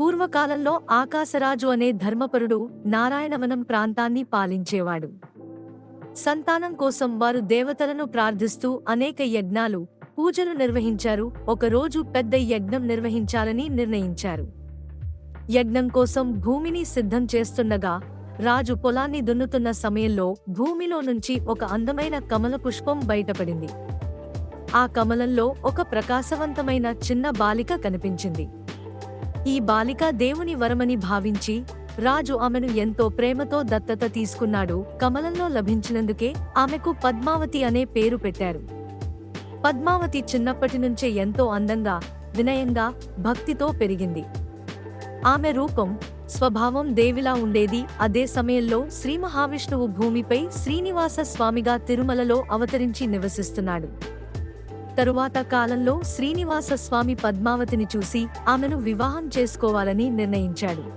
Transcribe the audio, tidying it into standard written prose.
పూర్వకాలంలో ఆకాశరాజు అనే ధర్మపరుడు నారాయణవనం ప్రాంతాన్ని పాలించేవాడు. సంతానం కోసం వారు దేవతలను ప్రార్థిస్తూ అనేక యజ్ఞాలు, పూజలు నిర్వహించారు. ఒకరోజు పెద్ద యజ్ఞం నిర్వహించాలని నిర్ణయించారు. యజ్ఞం కోసం భూమిని సిద్ధం చేస్తుండగా రాజు పొలాన్ని దున్నుతున్న సమయంలో భూమిలో నుంచి ఒక అందమైన కమల పుష్పం బయటపడింది. ఆ కమలంలో ఒక ప్రకాశవంతమైన చిన్న బాలిక కనిపించింది. ఈ బాలిక దేవుని వరమని భావించి రాజు ఆమెను ఎంతో ప్రేమతో దత్తత తీసుకున్నాడు. కమలంలో లభించినందుకే ఆమెకు పద్మావతి అనే పేరు పెట్టారు. పద్మావతి చిన్నప్పటి నుంచే ఎంతో అందంగా, వినయంగా, భక్తితో పెరిగింది. ఆమె రూపం, స్వభావం దేవిలా ఉండేది. అదే సమయంలో శ్రీ మహావిష్ణువు భూమిపై శ్రీనివాస స్వామిగా తిరుమలలో అవతరించి నివసిస్తున్నాడు. తరువాత కాలంలో శ్రీనివాస స్వామి పద్మావతిని చూసి ఆమెను వివాహం చేసుకోవాలని నిర్ణయించాడు.